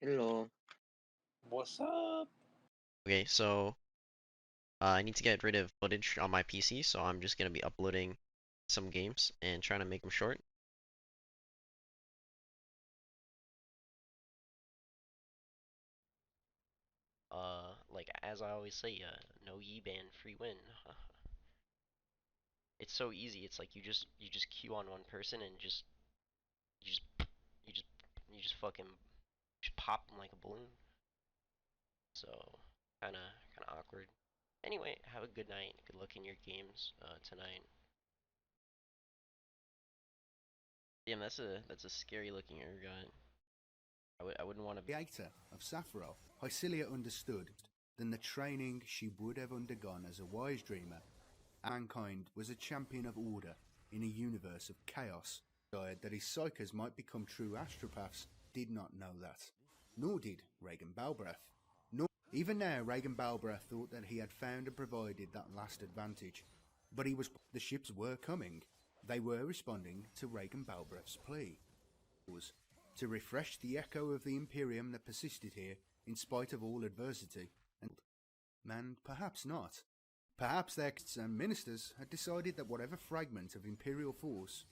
Hello. What's up? Okay, so I need to get rid of footage on my PC, so I'm just gonna be uploading some games and trying to make them short. Like as I always say, no Yi ban, free win. It's so easy. It's like you just queue on one person and you just you just you just fucking just pop them like a balloon. So kind of awkward. Anyway, have a good night. Good luck in your games tonight. Damn, that's a scary looking ergot. I wouldn't want to. Creator of Sapphiroth, Hycilia understood than the training she would have undergone as a wise dreamer. Mankind was a champion of order in a universe of chaos. That his psychers might become true astropaths did not know that. Nor did Regan Balbrath. Even now, Regan Balbrath thought that he had found and provided that last advantage. But the ships were coming. They were responding to Regan Balbrath's plea. To refresh the echo of the Imperium that persisted here in spite of all adversity. And perhaps not. Perhaps their ministers had decided that whatever fragment of Imperial force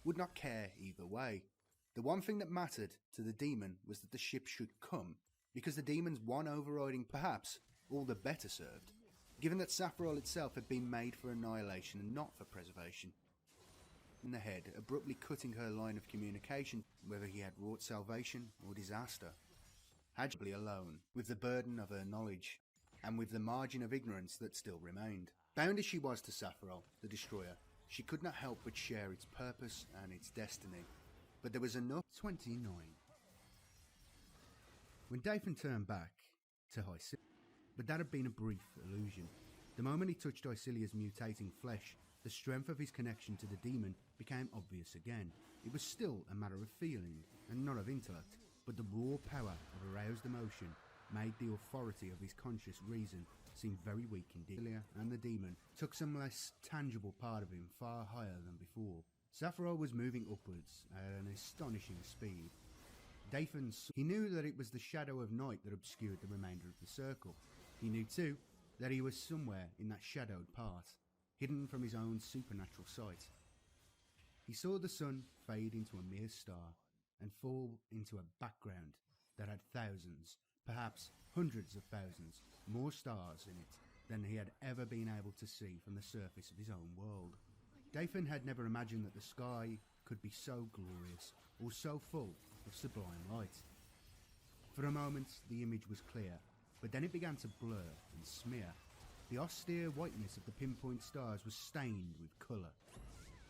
would not care either way. The one thing that mattered to the demon was that the ship should come, because the demon's one overriding perhaps all the better served, given that Sapphiroth itself had been made for annihilation and not for preservation. In the head, abruptly cutting her line of communication, whether he had wrought salvation or disaster. Hajibly alone, with the burden of her knowledge, and with the margin of ignorance that still remained. Bound as she was to Sapphiroth, the destroyer, she could not help but share its purpose and its destiny. But there was enough. 29. When Dathan turned back to Hycilia, but that had been a brief illusion. The moment he touched Hycilia's mutating flesh, the strength of his connection to the demon became obvious again. It was still a matter of feeling, and not of intellect, but the raw power of aroused emotion made the authority of his conscious reason seem very weak indeed. And the demon took some less tangible part of him far higher than before. Sapphiroth was moving upwards at an astonishing speed. He knew that it was the shadow of night that obscured the remainder of the circle. He knew too that he was somewhere in that shadowed part, hidden from his own supernatural sight. He saw the sun fade into a mere star and fall into a background that had thousands, perhaps hundreds of thousands, more stars in it than he had ever been able to see from the surface of his own world. Dathan had never imagined that the sky could be so glorious or so full of sublime light. For a moment the image was clear, but then it began to blur and smear. The austere whiteness of the pinpoint stars was stained with colour,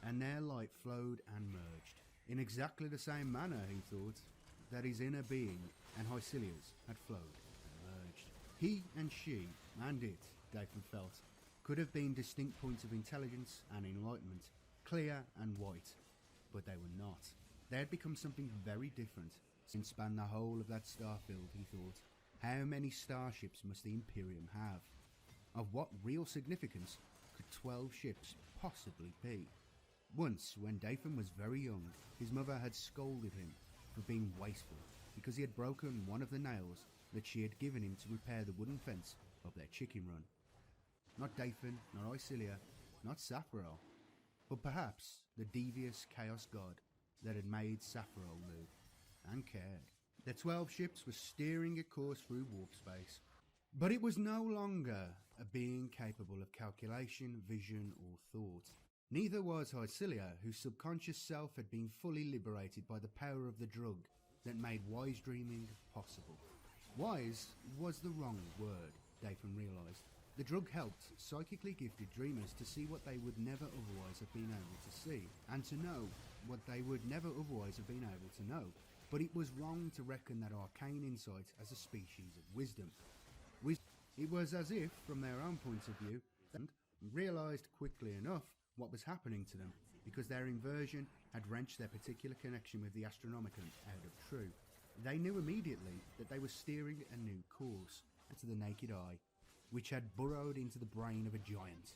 and their light flowed and merged, in exactly the same manner, he thought, that his inner being and Hycilia's had flowed and merged. He and she, and it, Dathan felt, could have been distinct points of intelligence and enlightenment, clear and white, but they were not. They had become something very different. Since span the whole of that starfield, he thought. How many starships must the Imperium have? Of what real significance could 12 ships possibly be? Once, when Dathan was very young, his mother had scolded him for being wasteful because he had broken one of the nails that she had given him to repair the wooden fence of their chicken run. Not Dathan, not Hycilia, not Sapphiroth, but perhaps the devious chaos god that had made Sapphiroth live and cared. The 12 ships were steering a course through warp space, but it was no longer a being capable of calculation, vision or thought. Neither was Hycilia, whose subconscious self had been fully liberated by the power of the drug that made wise dreaming possible. Wise was the wrong word, Dathan realised. The drug helped psychically gifted dreamers to see what they would never otherwise have been able to see, and to know what they would never otherwise have been able to know. But it was wrong to reckon that arcane insight as a species of wisdom. It was as if, from their own point of view, they realised quickly enough what was happening to them, because their inversion had wrenched their particular connection with the Astronomicon out of true. They knew immediately that they were steering a new course, to the naked eye, which had burrowed into the brain of a giant,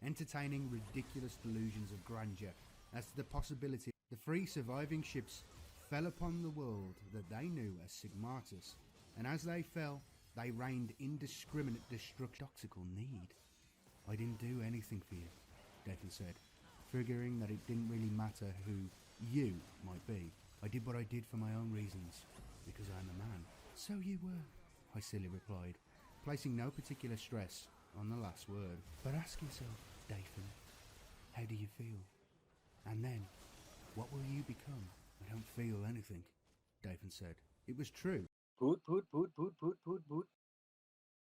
entertaining ridiculous delusions of grandeur as to the possibility. The 3 surviving ships fell upon the world that they knew as Sigmatus, and as they fell, they rained indiscriminate destructoxical need. I didn't do anything for you, Dathan said, figuring that it didn't really matter who you might be. I did what I did for my own reasons, because I'm a man. So you were, Hycilia replied, placing no particular stress on the last word. But ask yourself, Dathan, how do you feel? And then, what will you become? I don't feel anything, Dathan said. It was true. Poot, poot, poot, poot, poot, poot, poot.